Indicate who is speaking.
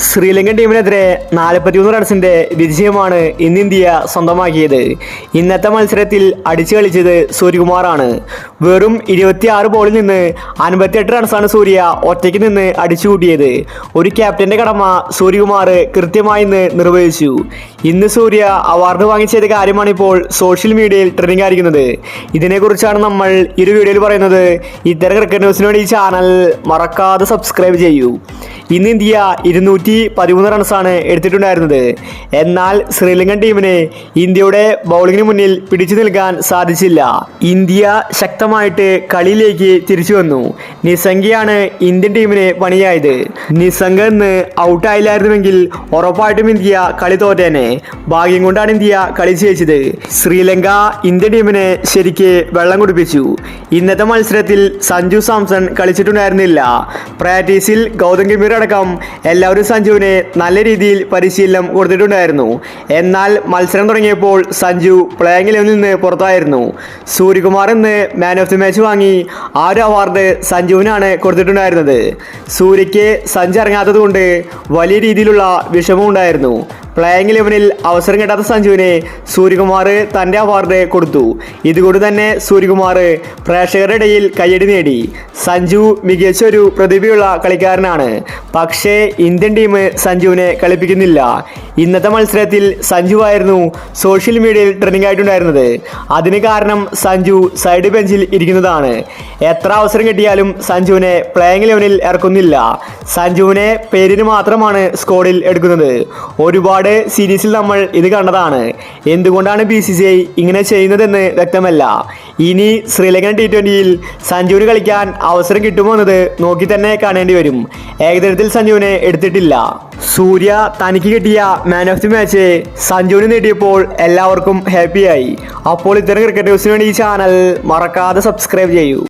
Speaker 1: ശ്രീലങ്കൻ ടീമിനെതിരെ 43 റൺസിന്റെ വിജയമാണ് ഇന്ന് ഇന്ത്യ സ്വന്തമാക്കിയത്. ഇന്നത്തെ മത്സരത്തിൽ അടിച്ചു കളിച്ചത് സൂര്യകുമാറാണ്. വെറും 26 ബോളിൽ നിന്ന് 58 റൺസാണ് സൂര്യ ഒറ്റയ്ക്ക് നിന്ന് അടിച്ചുകൂട്ടിയത്. ഒരു ക്യാപ്റ്റന്റെ കടമ സൂര്യകുമാർ കൃത്യമായി ഇന്ന് നിർവഹിച്ചു. ഇന്ന് സൂര്യ അവാർഡ് വാങ്ങിച്ചത് കാര്യമാണ് ഇപ്പോൾ സോഷ്യൽ മീഡിയയിൽ ട്രെൻഡിംഗ് ആയിരിക്കുന്നത്. ഇതിനെക്കുറിച്ചാണ് നമ്മൾ ഈ ഒരു വീഡിയോയിൽ പറയുന്നത്. ഇത്തരം ക്രിക്കറ്റ് ന്യൂസിന് വേണ്ടി ഈ ചാനൽ മറക്കാതെ സബ്സ്ക്രൈബ് ചെയ്യൂ. ഇന്ന് ഇന്ത്യ 213 റൺസാണ് എടുത്തിട്ടുണ്ടായിരുന്നത്. എന്നാൽ ശ്രീലങ്കൻ ടീമിന് ഇന്ത്യയുടെ ബൗളിങ്ങിന് മുന്നിൽ പിടിച്ചു നിൽക്കാൻ സാധിച്ചില്ല. ഇന്ത്യ ശക്തമായിട്ട് കളിയിലേക്ക് തിരിച്ചു വന്നു. നിസംഗയാണ് ഇന്ത്യൻ ടീമിന് പണിയായത്. നിസംഗ ഇന്ന് ഔട്ടായില്ലായിരുന്നുവെങ്കിൽ ഉറപ്പായിട്ടും ഇന്ത്യ കളി തോറ്റേനെ. ഭാഗ്യം കൊണ്ടാണ് ഇന്ത്യ കളി ജയിച്ചത്. ശ്രീലങ്ക ഇന്ത്യൻ ടീമിനെ ശരിക്ക് വെള്ളം കുടിപ്പിച്ചു. ഇന്നത്തെ മത്സരത്തിൽ സഞ്ജു സാംസൺ കളിച്ചിട്ടുണ്ടായിരുന്നില്ല. പ്രാക്ടീസിൽ ഗൗതം ഗംഭീർ അടക്കം എല്ലാവരും സഞ്ജുവിന് നല്ല രീതിയിൽ പരിശീലനം കൊടുത്തിട്ടുണ്ടായിരുന്നു. എന്നാൽ മത്സരം തുടങ്ങിയപ്പോൾ സഞ്ജു പ്ലേയിങ് ലെവലിൽ നിന്ന് പുറത്തായിരുന്നു. സൂര്യകുമാർ ഇന്ന് മാൻ ഓഫ് ദി മാച്ച് വാങ്ങി. ആ ഒരു അവാർഡ് സഞ്ജുവിനാണ് കൊടുത്തിട്ടുണ്ടായിരുന്നത്. സൂര്യയ്ക്ക് സഞ്ജു ഇറങ്ങാത്തത് കൊണ്ട് വലിയ രീതിയിലുള്ള വിഷമം ഉണ്ടായിരുന്നു. പ്ലേയിങ് ലെവനിൽ അവസരം കിട്ടാത്ത സഞ്ജുവിന് സൂര്യകുമാർ തൻ്റെ അവാർഡ് കൊടുത്തു. ഇതുകൊണ്ട് തന്നെ സൂര്യകുമാർ പ്രേക്ഷകരുടെ ഇടയിൽ കയ്യടി നേടി. സഞ്ജു മികച്ചൊരു പ്രതിഭയുള്ള കളിക്കാരനാണ്. പക്ഷേ ഇന്ത്യൻ ടീം സഞ്ജുവിനെ കളിപ്പിക്കുന്നില്ല. ഇന്നത്തെ മത്സരത്തിൽ സഞ്ജു ആയിരുന്നു സോഷ്യൽ മീഡിയയിൽ ട്രെൻഡിംഗ് ആയിട്ടുണ്ടായിരുന്നത്. അതിന് കാരണം സഞ്ജു സൈഡ് ബെഞ്ചിൽ ഇരിക്കുന്നതാണ്. എത്ര അവസരം കിട്ടിയാലും സഞ്ജുവിനെ പ്ലേയിങ് ലെവനിൽ ഇറക്കുന്നില്ല. സഞ്ജുവിനെ പേരിന് മാത്രമാണ് സ്ക്വാഡിൽ എടുക്കുന്നത്. ഒരുപാട് സീരീസിൽ നമ്മൾ ഇത് കണ്ടതാണ്. എന്തുകൊണ്ടാണ് BCCI ഇങ്ങനെ ചെയ്യുന്നതെന്ന് വ്യക്തമല്ല. ഇനി ശ്രീലങ്കൻ T20യിൽ സഞ്ജുവിന് കളിക്കാൻ അവസരം കിട്ടുമോ എന്നത് നോക്കി തന്നെ കാണേണ്ടി വരും. ഏകദിനത്തിൽ സഞ്ജുവിനെ എടുത്തിട്ടില്ല. സൂര്യ തനിക്ക് കിട്ടിയ മാൻ ഓഫ് ദി മാച്ച് സഞ്ജുവിന് നേടിയപ്പോൾ എല്ലാവർക്കും ഹാപ്പിയായി. അപ്പോൾ ഇത്തരം ക്രിക്കറ്റ് ന്യൂസിന് വേണ്ടി ഈ ചാനൽ മറക്കാതെ സബ്സ്ക്രൈബ് ചെയ്യൂ.